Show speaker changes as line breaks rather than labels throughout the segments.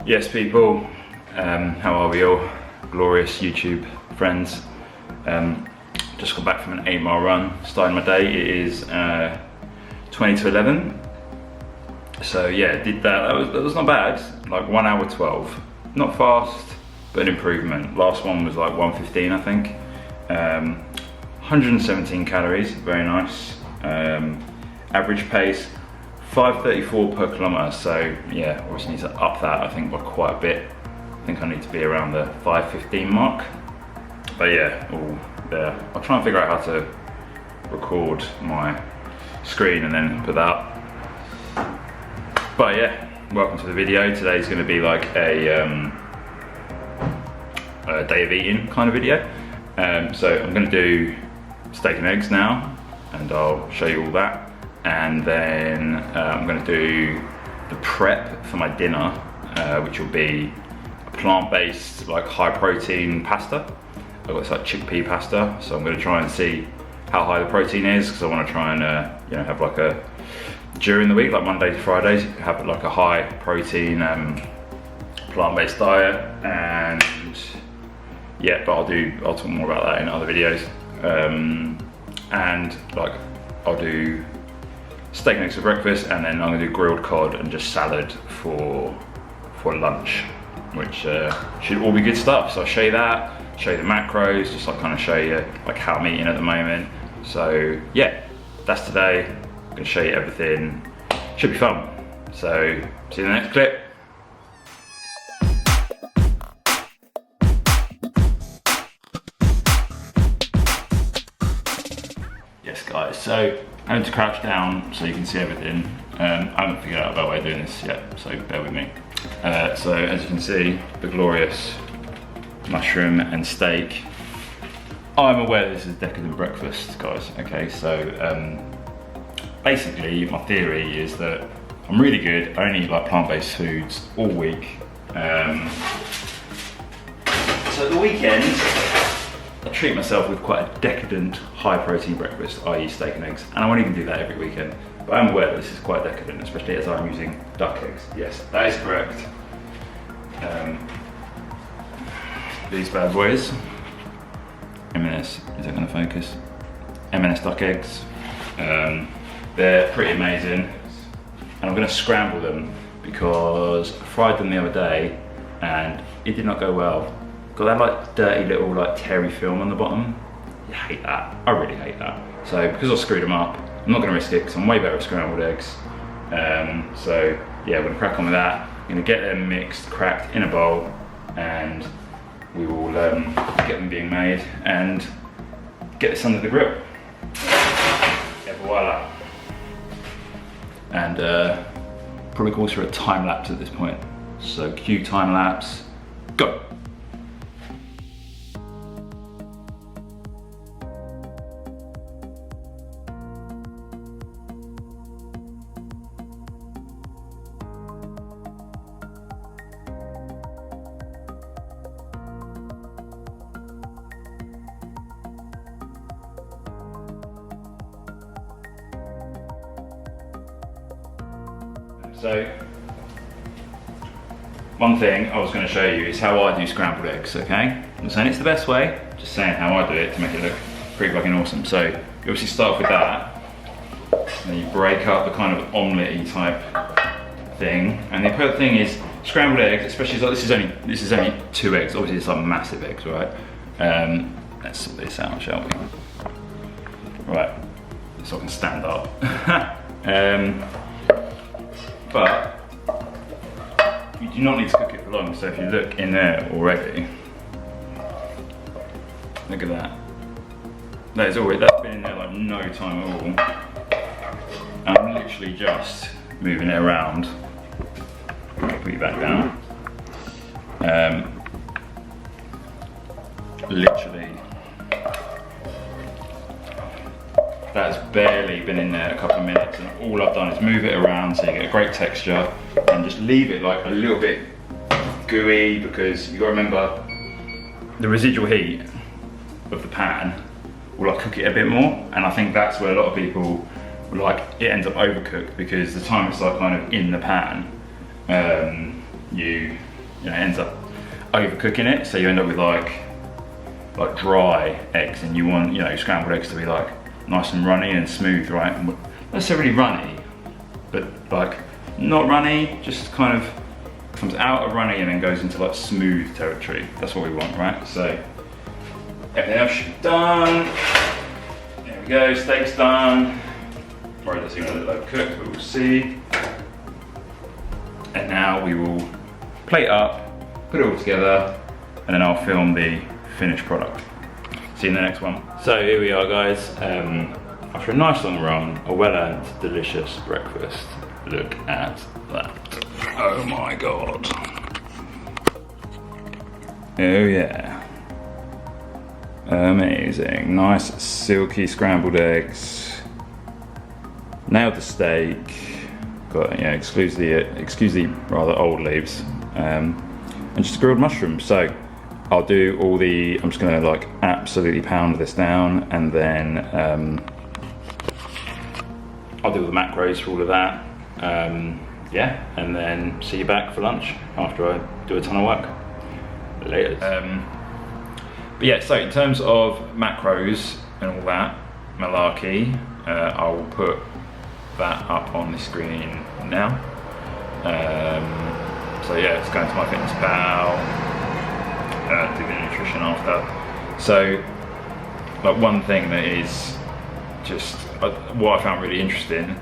Yes, people, how are we all? Glorious YouTube friends. Just got back from an 8-mile run, starting my day. It is 20 to 11. So yeah, did that. That was not bad. Like 1 hour 12. Not fast, but an improvement. Last one was like 1:15, I think. 117 calories, very nice. Average pace 5:34 per kilometre, so yeah, obviously need to up that, I think, by quite a bit. I think I need to be around the 5:15 mark. But yeah, all there. I'll try and figure out how to record my screen and then put that up. But yeah, welcome to the video. Today's going to be like a day of eating kind of video. So I'm going to do steak and eggs now, and I'll show you all that. And then I'm going to do the prep for my dinner, which will be a plant-based, like high-protein pasta. I've got this like chickpea pasta, so I'm going to try and see how high the protein is, because I want to try and you know, have like a during the week, like Monday to Fridays, have like a high-protein plant-based diet. And yeah, but I'll talk more about that in other videos. And like I'll do steak and eggs for breakfast, and then I'm gonna do grilled cod and just salad for lunch, which should all be good stuff. So I'll show you that, show you the macros, just like kind of show you like how I'm eating at the moment. So yeah, that's today. I'm gonna show you everything. Should be fun. So see you in the next clip. Yes guys, so I need to crouch down so you can see everything. I haven't figured out a better way of doing this yet, so bear with me. So as you can see, the glorious mushroom and steak. I'm aware this is Decadent Breakfast, guys. Okay, so basically my theory is that I'm really good. I only eat like plant-based foods all week. So at the weekend, I treat myself with quite a decadent, high-protein breakfast, i.e. steak and eggs, and I won't even do that every weekend. But I'm aware that this is quite decadent, especially as I'm using duck eggs. Yes, that is correct. These bad boys, M&S, is that going to focus? M&S duck eggs. They're pretty amazing, and I'm going to scramble them because I fried them the other day and it did not go well. Got that like dirty little like terry film on the bottom. You hate that. I really hate that. So because I screwed them up, I'm not going to risk it because I'm way better at scrambled eggs. So yeah, we're going to crack on with that. I'm going to get them mixed, cracked in a bowl, and we will get them being made and get this under the grill. Et voila. And probably calls for a time lapse at this point. So cue time lapse, go. So, one thing I was going to show you is how I do scrambled eggs, okay? I'm not saying it's the best way, just saying how I do it to make it look pretty fucking awesome. So, you obviously start with that, and then you break up the kind of omelette-y type thing. And the important thing is, scrambled eggs, especially like this is only 2 eggs, obviously it's like massive eggs, right? Let's sort this out, shall we? Right, so I can stand up. But you do not need to cook it for long, so if you look in there already, look at that. That's been in there like no time at all. And I'm literally just moving it around. Put you back down. Literally. That's barely been in there a couple of minutes, and all I've done is move it around so you get a great texture, and just leave it like a little bit gooey, because you got to remember the residual heat of the pan will like cook it a bit more, and I think that's where a lot of people like it ends up overcooked, because the time it's like kind of in the pan, you you know, ends up overcooking it, so you end up with like dry eggs, and you want, you know, scrambled eggs to be like nice and runny and smooth, right? Not necessarily runny, but like not runny, just kind of comes out of runny and then goes into like smooth territory. That's what we want, right? So everything else should be done. There we go, steak's done. Right, that's even a little overcooked, but we'll see. And now we will plate up, put it all together, and then I'll film the finished product. See you in the next one. So here we are, guys. After a nice long run, a well-earned, delicious breakfast. Look at that. Oh my God. Oh yeah. Amazing. Nice silky scrambled eggs. Nailed the steak. Got, yeah, excuse the rather old leaves. And just grilled mushrooms. So I'll do all the, I'm just gonna like absolutely pound this down, and then I'll do all the macros for all of that. Yeah, and then see you back for lunch after I do a ton of work. Later. But yeah, so in terms of macros and all that malarkey, I'll put that up on the screen now. So yeah, it's going to MyFitnessPal, do the nutrition after. So like one thing that is just what I found really interesting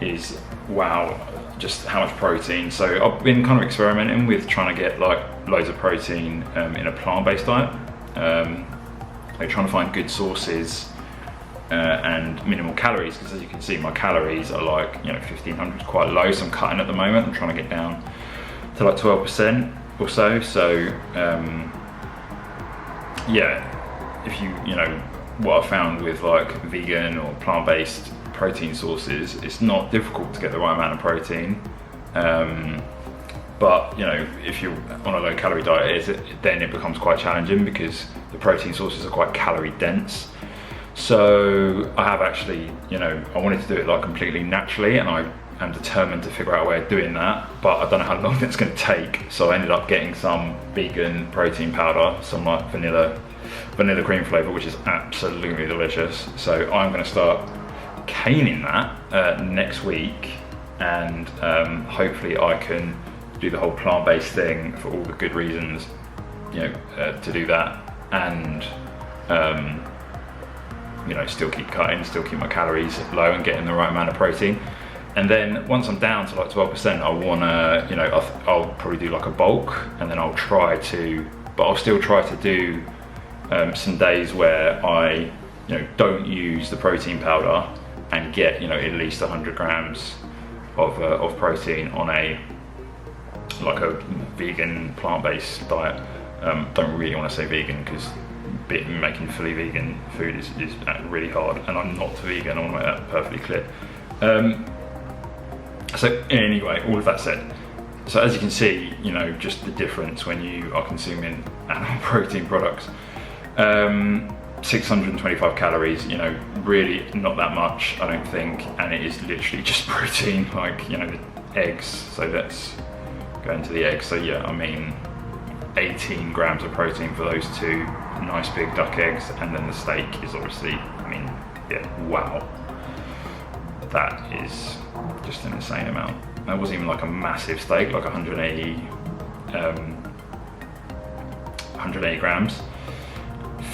is, wow, just how much protein. So I've been kind of experimenting with trying to get like loads of protein in a plant-based diet, like trying to find good sources and minimal calories, because as you can see my calories are like, you know, 1500 is quite low, so I'm cutting at the moment. I'm trying to get down to like 12% or so. So yeah, if you know what I found with like vegan or plant-based protein sources, it's not difficult to get the right amount of protein, but you know, if you're on a low calorie diet, then it becomes quite challenging because the protein sources are quite calorie dense. So I have actually, you know, I wanted to do it like completely naturally, and I am determined to figure out a way of doing that, but I don't know how long that's going to take. So I ended up getting some vegan protein powder, some like vanilla cream flavor, which is absolutely delicious. So I'm going to start caning that next week, and hopefully I can do the whole plant-based thing for all the good reasons, you know, to do that, and you know, still keep cutting, still keep my calories low and getting the right amount of protein. And then once I'm down to like 12%, I wanna, you know, I'll probably do like a bulk, and then I'll still try to do some days where I, you know, don't use the protein powder and get, you know, at least 100 grams of protein on a vegan plant-based diet. Don't really want to say vegan because making fully vegan food is really hard, and I'm not vegan. I want to make that perfectly clear. So anyway, all of that said, so as you can see, you know, just the difference when you are consuming animal protein products. 625 calories, you know, really not that much, I don't think, and it is literally just protein, like, you know, the eggs. So let's go into the eggs. So yeah, I mean 18 grams of protein for those two nice big duck eggs, and then the steak is obviously, I mean, yeah, wow, that is just an insane amount. That wasn't even like a massive steak, like 180 grams.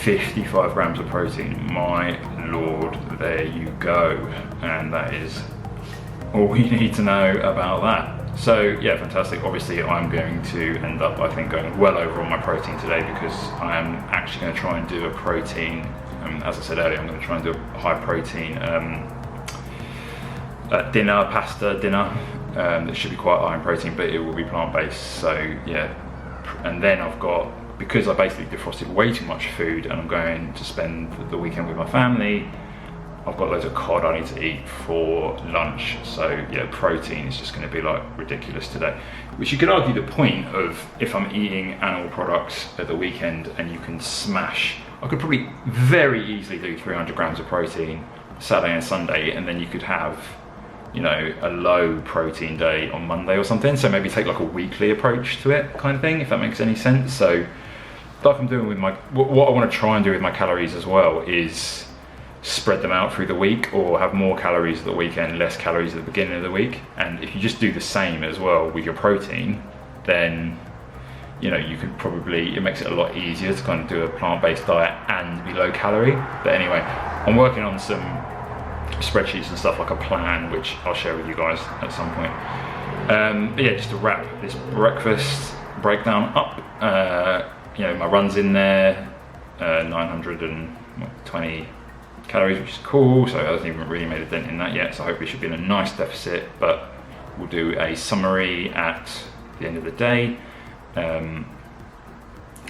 55 grams of protein, my lord, there you go. And that is all you need to know about that. So yeah, fantastic. Obviously I'm going to end up, I think, going well over on my protein today, because I am actually going to try and do a protein, as I said earlier, I'm going to try and do a high protein pasta dinner that should be quite high in protein, but it will be plant-based. So yeah, and then I've got, because I basically defrosted way too much food and I'm going to spend the weekend with my family, I've got loads of cod I need to eat for lunch. So yeah, protein is just going to be like ridiculous today. Which you could argue the point of, if I'm eating animal products at the weekend and you can smash, I could probably very easily do 300 grams of protein Saturday and Sunday, and then you could have you know, a low protein day on Monday or something. So maybe take like a weekly approach to it kind of thing, if that makes any sense. So like I'm doing with my, what I want to try and do with my calories as well is spread them out through the week, or have more calories at the weekend, less calories at the beginning of the week. And if you just do the same as well with your protein, then you know, you could probably, it makes it a lot easier to kind of do a plant-based diet and be low calorie. But anyway, I'm working on some spreadsheets and stuff, like a plan, which I'll share with you guys at some point. But yeah, just to wrap this breakfast breakdown up, you know, my run's in there, 920 calories, which is cool. So I haven't even really made a dent in that yet. So hopefully should be in a nice deficit, but we'll do a summary at the end of the day.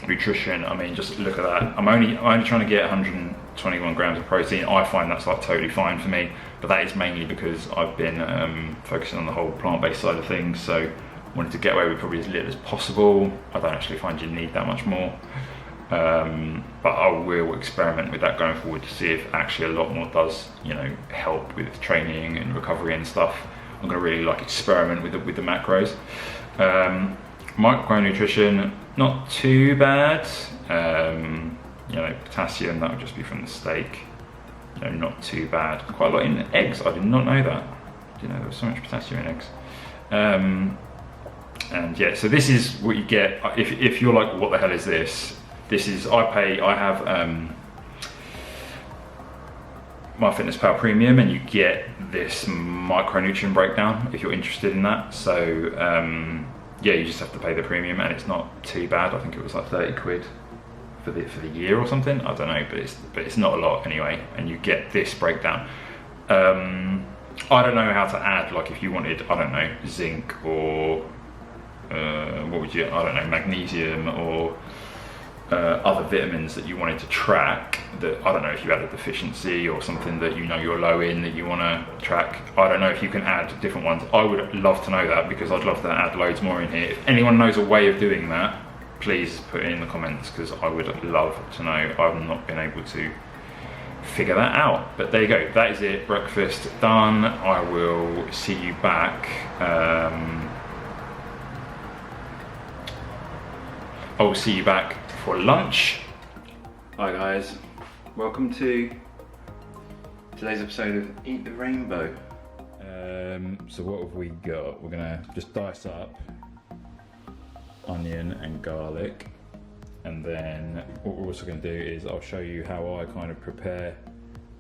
Nutrition, I mean, just look at that. I'm only trying to get 121 grams of protein. I find that's like totally fine for me, but that is mainly because I've been focusing on the whole plant-based side of things. So wanted to get away with probably as little as possible. I don't actually find you need that much more, but I will experiment with that going forward to see if actually a lot more does, you know, help with training and recovery and stuff. I'm going to really like experiment with the macros. Micronutrition, not too bad. You know, potassium, that would just be from the steak. You know, not too bad. Quite a lot in eggs. I did not know that. You know, there was so much potassium in eggs. And yeah, so this is what you get if you're like, what the hell is this? This is, I have MyFitnessPal Premium, and you get this micronutrient breakdown if you're interested in that. So yeah, you just have to pay the premium, and it's not too bad. I think it was like 30 quid for the year or something. I don't know, but it's not a lot anyway. And you get this breakdown. I don't know how to add, like if you wanted, I don't know, zinc or what would you? I don't know, magnesium or other vitamins that you wanted to track. That I don't know if you had a deficiency or something that you know you're low in that you want to track. I don't know if you can add different ones. I would love to know that, because I'd love to add loads more in here. If anyone knows a way of doing that, please put it in the comments, because I would love to know. I've not been able to figure that out. But there you go, that is it. Breakfast done. I will see you back. I will see you back for lunch. Hi guys, welcome to today's episode of Eat the Rainbow. So what have we got? We're gonna just dice up onion and garlic, and then what we're also going to do is I'll show you how I kind of prepare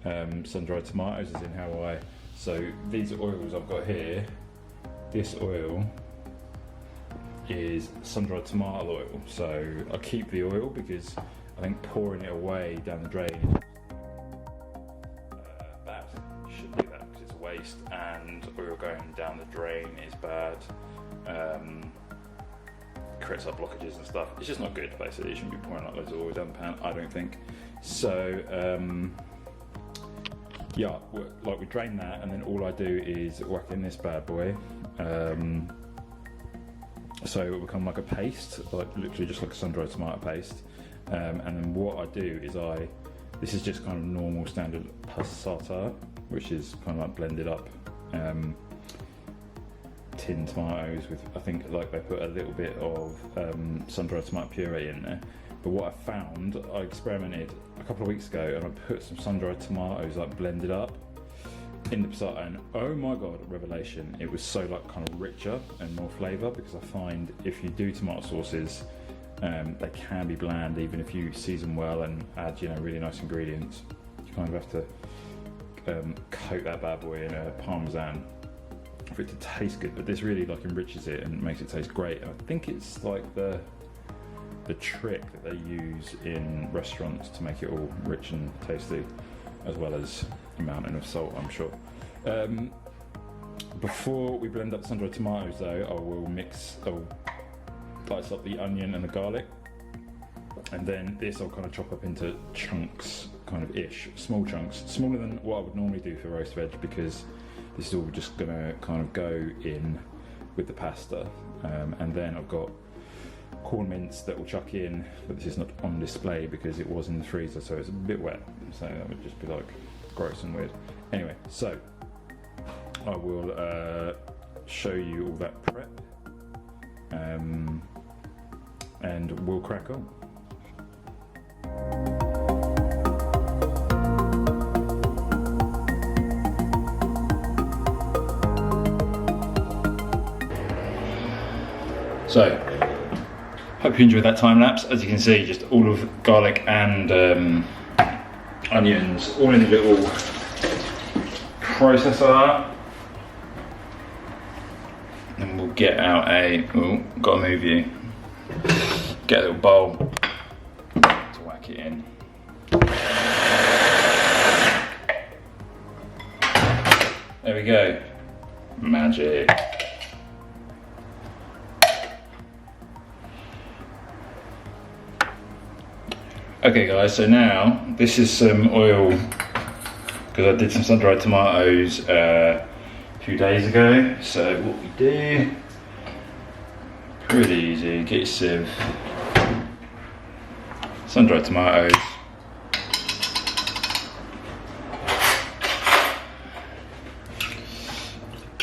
sun-dried tomatoes, as in how so these oils I've got here, this oil is sun-dried tomato oil. So I keep the oil because I think pouring it away down the drain is bad. You shouldn't do that because it's a waste, and oil going down the drain is bad. Creates up blockages and stuff. It's just not good, basically. You shouldn't be pouring like loads of oil down the pan, I don't think. So yeah, like we drain that, and then all I do is whack in this bad boy. So it will become like a paste, like literally just like a sun-dried tomato paste. And then what I do is this is just kind of normal standard passata, which is kind of like blended up tin tomatoes with, I think like they put a little bit of sun-dried tomato puree in there. But what I found, I experimented a couple of weeks ago and I put some sun-dried tomatoes like blended up in the passata, and oh my god, revelation. It was so like kind of richer and more flavour, because I find if you do tomato sauces, they can be bland even if you season well and add, you know, really nice ingredients. You kind of have to coat that bad boy in a parmesan for it to taste good, but this really like enriches it and makes it taste great. And I think it's like the trick that they use in restaurants to make it all rich and tasty, as well as a mountain of salt, I'm sure. Before we blend up the sun-dried tomatoes though, I'll dice up the onion and the garlic, and then this I'll kind of chop up into chunks, kind of ish, small chunks, smaller than what I would normally do for roast veg, because this is all just gonna kind of go in with the pasta. And then I've got corn mince that we'll chuck in, but this is not on display because it was in the freezer, so it's a bit wet, so that would just be like gross and weird. Anyway, so I will show you all that prep, and we'll crack on. So, hope you enjoyed that time lapse. As you can see, just all of garlic and onions all in a little processor. And we'll get out gotta move you. Get a little bowl to whack it in. There we go. Magic. Okay guys, so now this is some oil, because I did some sun-dried tomatoes a few days ago. So what we do, pretty easy, get your sieve, sun-dried tomatoes,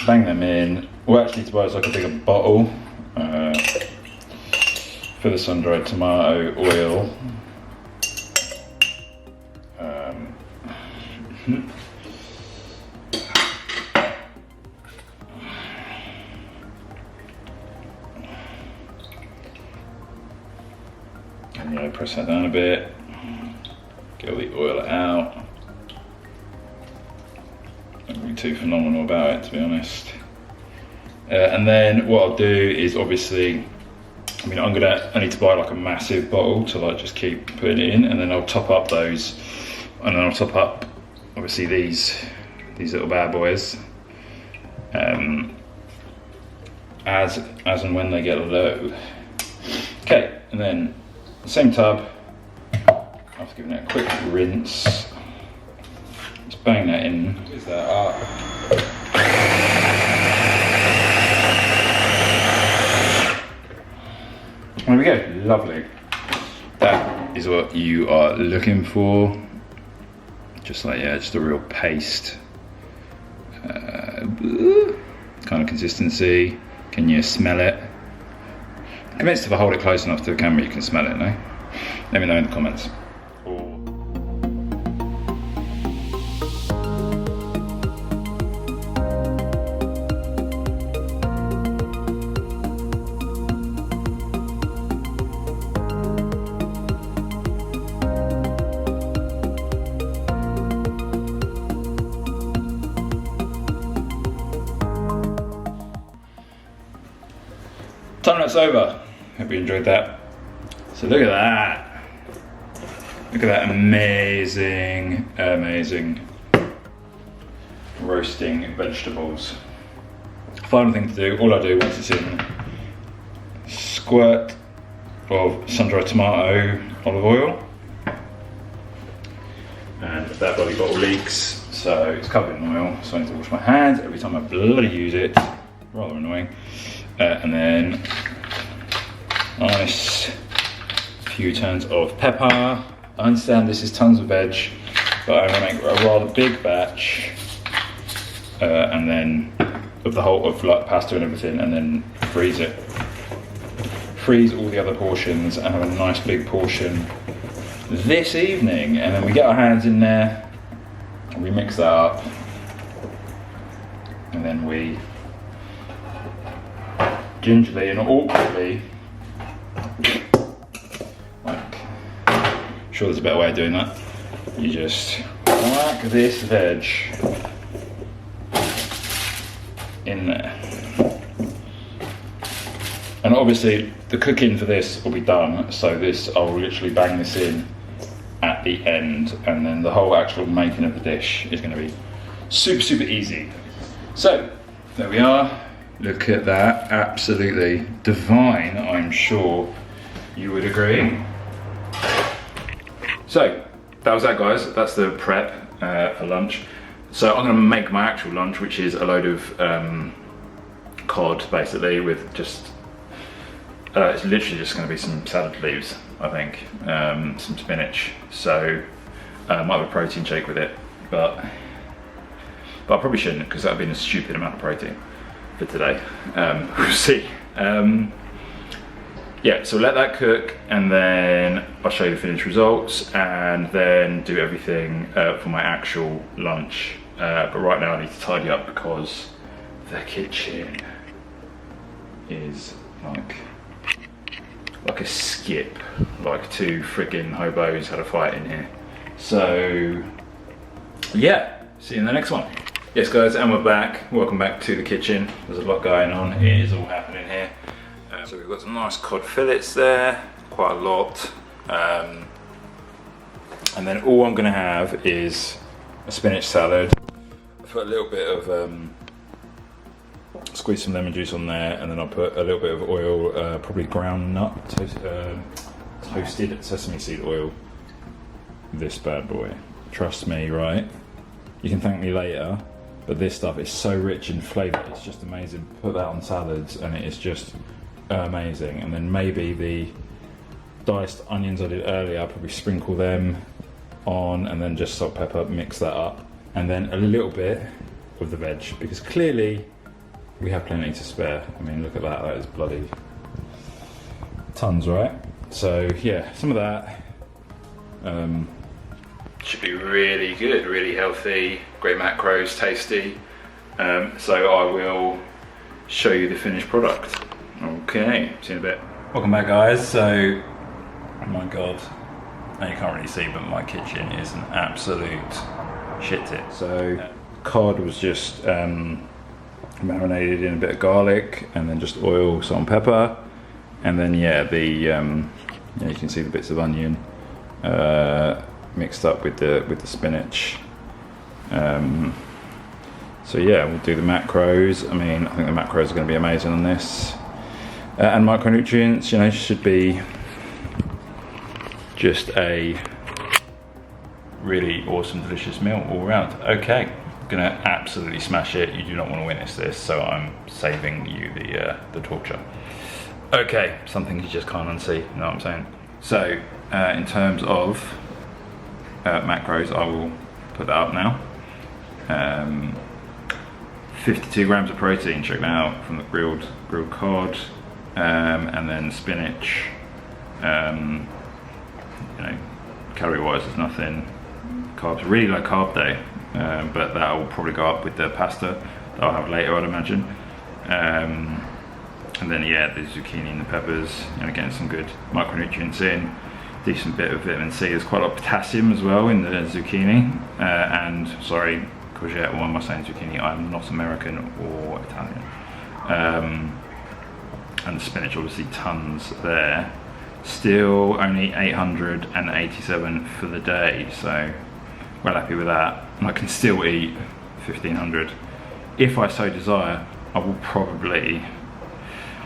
bang them in. Well, actually, Tobias like a bigger bottle for the sun-dried tomato oil. And press that down a bit, get all the oil out. Don't be too phenomenal about it, to be honest. And then what I'll do is, obviously, I need to buy like a massive bottle to like just keep putting it in, and then I'll top up those, and then I'll top up obviously these little bad boys as and when they get low. Okay, and then the same tub, after giving it a quick rinse, just bang that in. Is that up? There we go, lovely. That is what you are looking for. Just like, yeah, just a real paste kind of consistency. Can you smell it? I'm convinced if I hold it close enough to the camera you can smell it, no? Let me know in the comments. Time lapse over. Hope you enjoyed that. So look at that. Look at that amazing roasting vegetables. Final thing to do, all I do once it's in, squirt of sun-dried tomato olive oil. And that bloody bottle leaks, so it's covered in oil, so I need to wash my hands every time I bloody use it. Rather annoying. And then nice few turns of pepper. I understand this is tons of veg, but I'm gonna make a rather big batch, and then of the whole of like pasta and everything, and then freeze it. Freeze all the other portions and have a nice big portion this evening, and then we get our hands in there and we mix that up, and then we gingerly and awkwardly, like, I'm sure there's a better way of doing that, you just whack this veg in there. And obviously the cooking for this will be done, so this, I'll literally bang this in at the end, and then the whole actual making of the dish is going to be super easy. So there we are. Look at that, absolutely divine, I'm sure you would agree. So that was that, guys. That's the prep for lunch. So I'm going to make my actual lunch, which is a load of cod, basically, with just it's literally just going to be some salad leaves, I think, some spinach. So might have a protein shake with it, but but I probably shouldn't because that would have been a stupid amount of protein for today. We'll see. Yeah, so let that cook and then I'll show you the finished results and then do everything for my actual lunch. But right now I need to tidy up because the kitchen is like a skip, like two friggin' hobos had a fight in here. So yeah, see you in the next one. Yes guys, and we're back. Welcome back to the kitchen. There's a lot going on. It is all happening here. So we've got some nice cod fillets there, quite a lot. And then all I'm gonna have is a spinach salad. I put a little bit of, squeeze some lemon juice on there, and then I'll put a little bit of oil, probably ground nut, toasted sesame seed oil. This bad boy. Trust me, right? You can thank me later, but this stuff is so rich in flavour, it's just amazing. Put that on salads and it is just amazing. And then maybe the diced onions I did earlier, I'll probably sprinkle them on and then just salt, pepper, mix that up. And then a little bit of the veg, because clearly we have plenty to spare. I mean, look at that, that is bloody tons, right? So yeah, some of that. Should be really good, really healthy, great macros, tasty. So I will show you the finished product. Okay, see you in a bit. Welcome back guys. So, oh my God, now you can't really see, but my kitchen is an absolute shit tip. So cod was just marinated in a bit of garlic and then just oil, salt and pepper. And then yeah, you can see the bits of onion mixed up with the spinach. So yeah, we'll do the macros. I mean, I think the macros are going to be amazing on this. And micronutrients, you know, should be just a really awesome, delicious meal all around. Okay, gonna absolutely smash it. You do not want to witness this, so I'm saving you the torture. Okay, some things you just can't unsee, you know what I'm saying? So, in terms of macros, I will put that up now. 52 grams of protein, check that out, from the grilled cod, and then spinach. You know, calorie wise there's nothing. Carbs, really low carb day, but that will probably go up with the pasta that I'll have later, I'd imagine. And then yeah, the zucchini and the peppers, you know, getting some good micronutrients in, decent bit of vitamin C. There's quite a lot of potassium as well in the zucchini, and sorry, courgette, why am I saying zucchini? I'm not American or Italian. And the spinach, obviously tons there. Still only 887 for the day, so well happy with that. And I can still eat 1500 if I so desire. I will probably,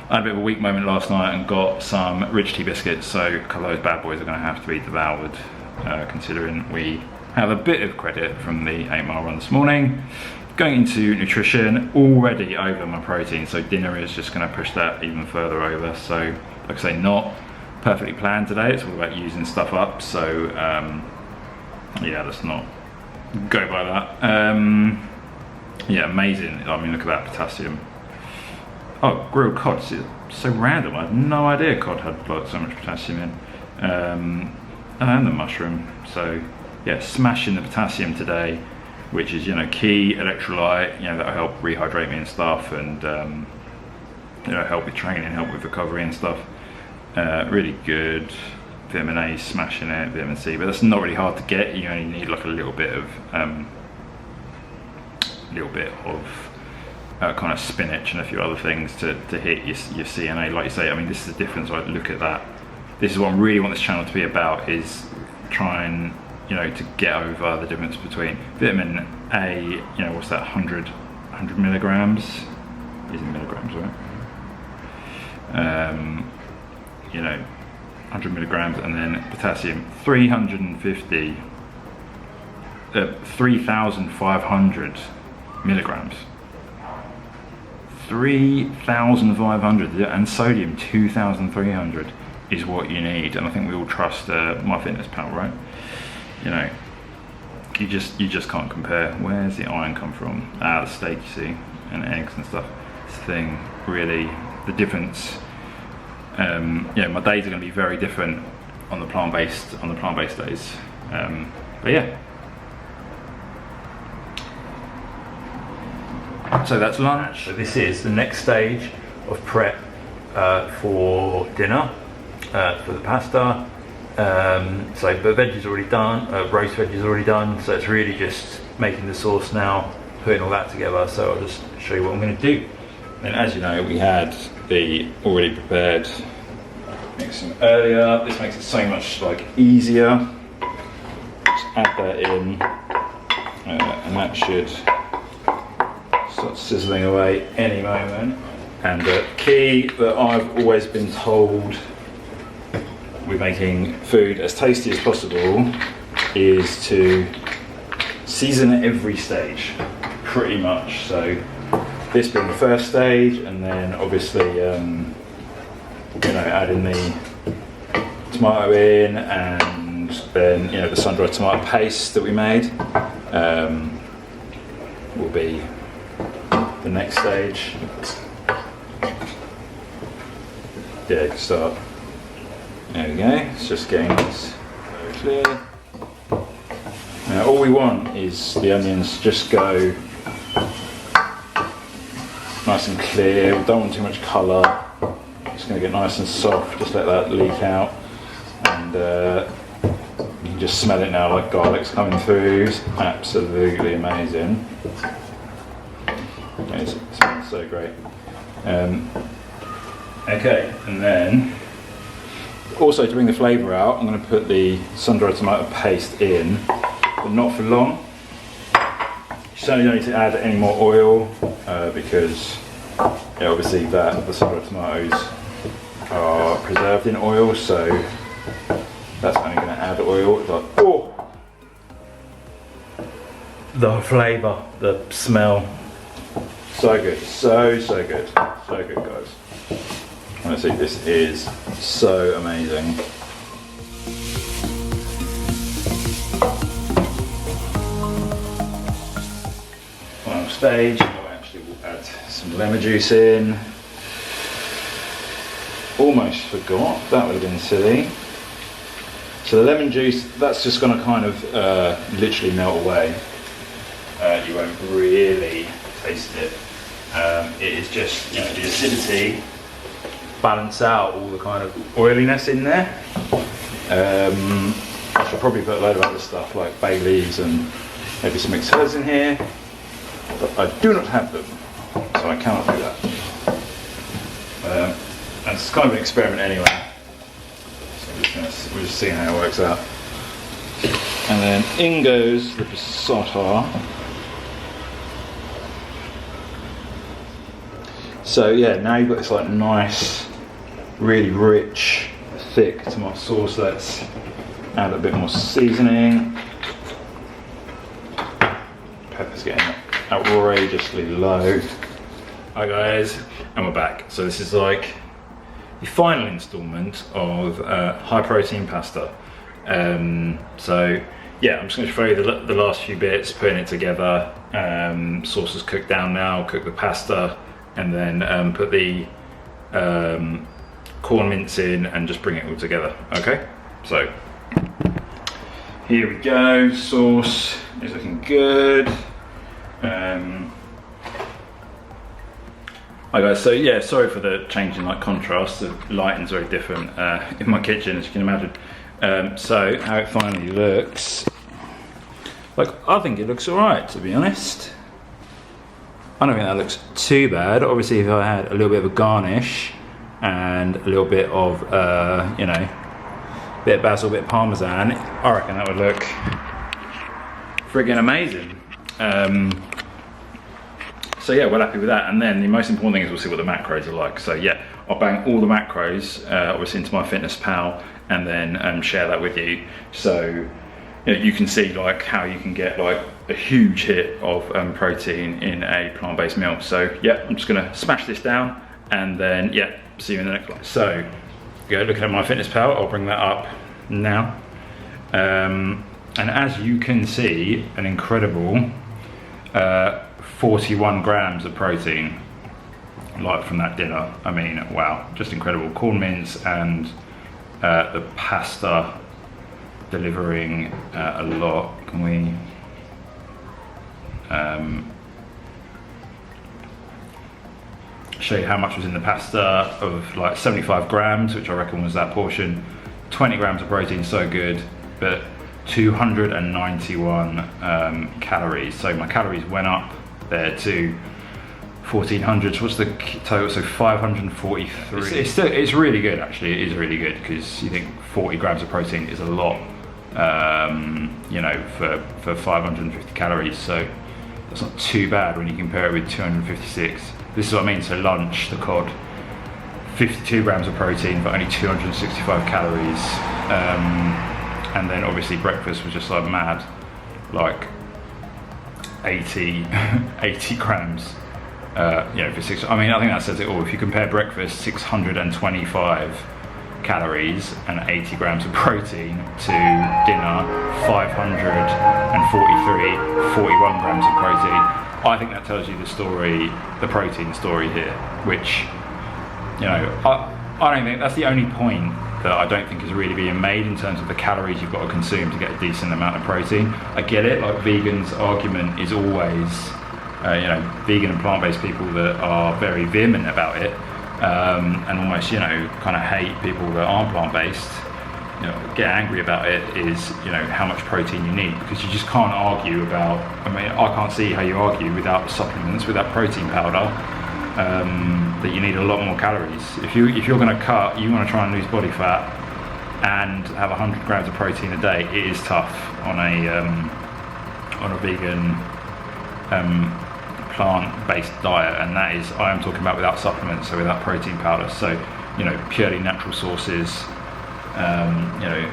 I had a bit of a weak moment last night and got some rich tea biscuits, so a couple of those bad boys are going to have to be devoured, considering we have a bit of credit from the 8-mile run this morning. Going into nutrition, already over my protein, so dinner is just going to push that even further over. So like I say, not perfectly planned today, it's all about using stuff up, so yeah, let's not go by that. Yeah, amazing. I mean, look at that potassium. Oh, grilled cod, it's so random. I had no idea cod had like so much potassium in. And the mushroom. So yeah, smashing the potassium today, which is, you know, key electrolyte, you know, that'll help rehydrate me and stuff, and you know, help with training, help with recovery and stuff. Really good. Vitamin A, smashing it. Vitamin C, but that's not really hard to get. You only need like a little bit of kind of spinach and a few other things to hit your CNA. Like you say, I mean, this is the difference. I look at that. This is what I really want this channel to be about, is trying, you know, to get over the difference between vitamin A, you know, what's that, 100 milligrams? Is in milligrams, right? You know, 100 milligrams, and then potassium, 3,500 milligrams. 3,500, and sodium 2,300 is what you need. And I think we all trust MyFitnessPal, right? You know, you just can't compare. Where's the iron come from? Ah, the steak, you see, and eggs and stuff. This thing really, the difference. Yeah, my days are going to be very different on the plant-based days. But yeah. So that's lunch. So this is the next stage of prep for dinner, for the pasta. So the veg is already done, roast veg is already done, so it's really just making the sauce now, putting all that together. So I'll just show you what I'm going to do. And as you know, we had the already prepared mixing earlier. This makes it so much easier. Just add that in, and that should start sizzling away any moment. And the key that I've always been told with making food as tasty as possible is to season at every stage, pretty much. So this being the first stage, and then obviously adding the tomato in, and then the sun-dried tomato paste that we made will be the next stage. Yeah, you can start. There we go, it's just getting this very clear. Now all we want is the onions just go nice and clear. We don't want too much colour. It's going to get nice and soft, just let that leak out. And you can just smell it now, like garlic's coming through. It's absolutely amazing. It smells so great. Okay, and then also to bring the flavour out, I'm going to put the sun-dried tomato paste in, but not for long. You certainly don't need to add any more oil because obviously the sun-dried tomatoes are preserved in oil, so that's only going to add oil. It's like, the flavour, the smell, so good, so good, so good, guys. Honestly, this is so amazing. Final stage, I actually will add some lemon juice in. Almost forgot, that would have been silly. So the lemon juice, that's just going to kind of literally melt away. You won't really taste it. It is just, the acidity balance out all the kind of oiliness in there. I should probably put a load of other stuff like bay leaves and maybe some mixed herbs in here, but I do not have them, so I cannot do that. And it's kind of an experiment anyway, so we're just seeing how it works out. And then in goes the passata. So yeah, now you've got this nice, really rich, thick tomato sauce. Let's add a bit more seasoning. Pepper's getting outrageously low. Hi guys, and we're back. So this is the final instalment of high protein pasta. So yeah, I'm just going to show you the last few bits, putting it together. Sauce is cooked down now, cook the pasta, and then put the corn mince in and just bring it all together. Okay, so here we go. Sauce is looking good. Hi guys, so yeah, sorry for the change in contrast. The lighting's very different in my kitchen, as you can imagine. So how it finally looks, I think it looks alright, to be honest. I don't think that looks too bad. Obviously, if I had a little bit of a garnish and a little bit of, bit of basil, bit of parmesan, I reckon that would look friggin' amazing. So yeah, we're happy with that. And then the most important thing is we'll see what the macros are like. So yeah, I'll bang all the macros, obviously into MyFitnessPal, and then share that with you. So you can see how you can get a huge hit of protein in a plant-based meal. So yeah, I'm just gonna smash this down, and then yeah, see you in the next one. So go looking at MyFitnessPal, I'll bring that up now. And as you can see, an incredible 41 grams of protein, like from that dinner. I mean, wow, just incredible. Corn mince and the pasta delivering a lot. Can we show you how much was in the pasta? Of like 75 grams, which I reckon was that portion. 20 grams of protein, so good, but 291 calories. So my calories went up there to 1400. So what's the total? So 543. It's really good, actually. It is really good, because you think 40 grams of protein is a lot, you know, for 550 calories. So that's not too bad when you compare it with 256. This is what I mean. So lunch, the cod, 52 grams of protein but only 265 calories. And then obviously breakfast was just like mad, like 80 grams. You know, for six. I mean, I think that says it all. If you compare breakfast, 625 calories and 80 grams of protein, to dinner, 543, 41 grams of protein. I think that tells you the story, the protein story here, which, you know, I don't think that's the only point that I don't think is really being made in terms of the calories you've got to consume to get a decent amount of protein. I get it, like vegans' argument is always, you know, vegan and plant-based people that are very vehement about it, and almost, you know, kind of hate people that aren't plant-based, you know, get angry about it, is, you know, how much protein you need, because you just can't argue about, I mean, I can't see how you argue without supplements, without protein powder, that you need a lot more calories. If you're going to cut, you want to try and lose body fat and have 100 grams of protein a day, it is tough on a vegan plant-based diet, and that is, I am talking about without supplements, so without protein powder. So, you know, purely natural sources. You know,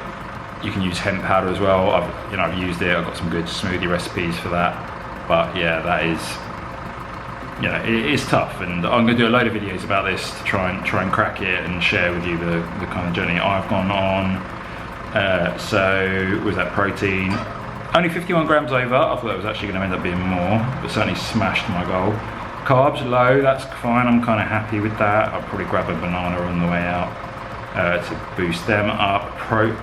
you can use hemp powder as well. I've used it. I've got some good smoothie recipes for that. But yeah, that is, you know, it is tough, and I'm going to do a load of videos about this to try and crack it and share with you the kind of journey I've gone on. So with that protein, only 51 grams over. I thought that was actually going to end up being more, but certainly smashed my goal. Carbs low, that's fine. I'm kind of happy with that. I'll probably grab a banana on the way out to boost them up.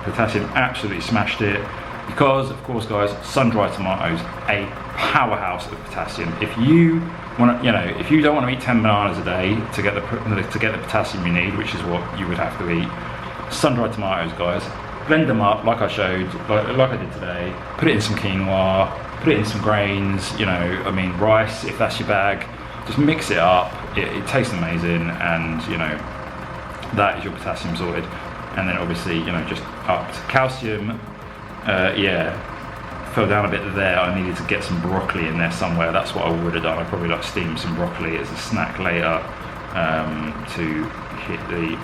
Potassium, absolutely smashed it. Because, of course, guys, sun-dried tomatoes, a powerhouse of potassium. If you want to, you know, if you don't want to eat 10 bananas a day to get the potassium you need, which is what you would have to eat, sun-dried tomatoes, guys, blend them up like I showed, like I did today. Put it in some quinoa, put it in some grains. You know, I mean, rice, if that's your bag. Just mix it up. It tastes amazing, and you know, that is your potassium sorted. And then obviously, you know, just upped calcium. Yeah, fell down a bit there. I needed to get some broccoli in there somewhere. That's what I would have done. I'd probably like steam some broccoli as a snack later to hit the.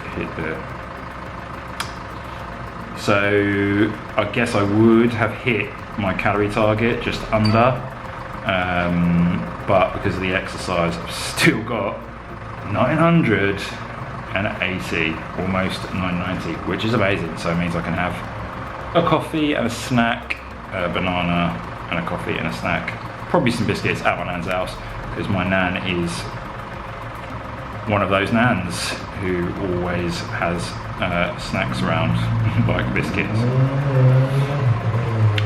So I guess I would have hit my calorie target just under, but because of the exercise, I've still got 980, almost 990, which is amazing. So it means I can have a coffee and a snack, a banana and a coffee and a snack, probably some biscuits at my nan's house, because my nan is one of those nans who always has snacks around, like biscuits.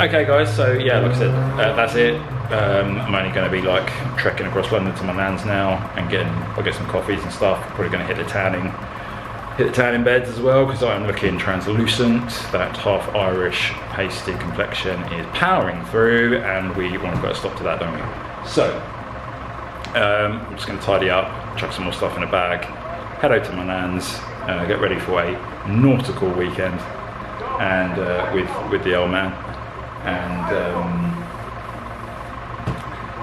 Okay guys, so yeah, like I said, that's it. I'm only going to be like trekking across London to my nan's now, and I'll get some coffees and stuff. Probably going to hit the tanning beds as well, because I'm looking translucent. That half Irish pasty complexion is powering through, and we want to put a stop to that, don't we? So I'm just going to tidy up, chuck some more stuff in a bag, head out to my nan's, get ready for a nautical weekend, and with the old man. And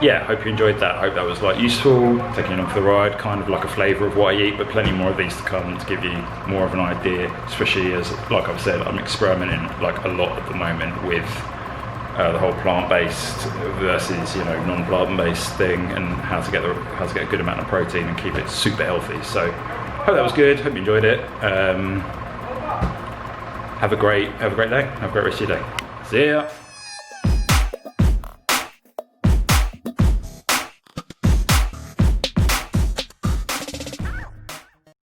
yeah, hope you enjoyed that. Hope that was like useful, taking along for the ride, kind of like a flavour of what I eat, but plenty more of these to come to give you more of an idea, especially as, like I've said, I'm experimenting like a lot at the moment with the whole plant-based versus, you know, non-plant-based thing, and how to get a good amount of protein and keep it super healthy. So hope that was good, hope you enjoyed it. Have a great day, have a great rest of your day. See ya.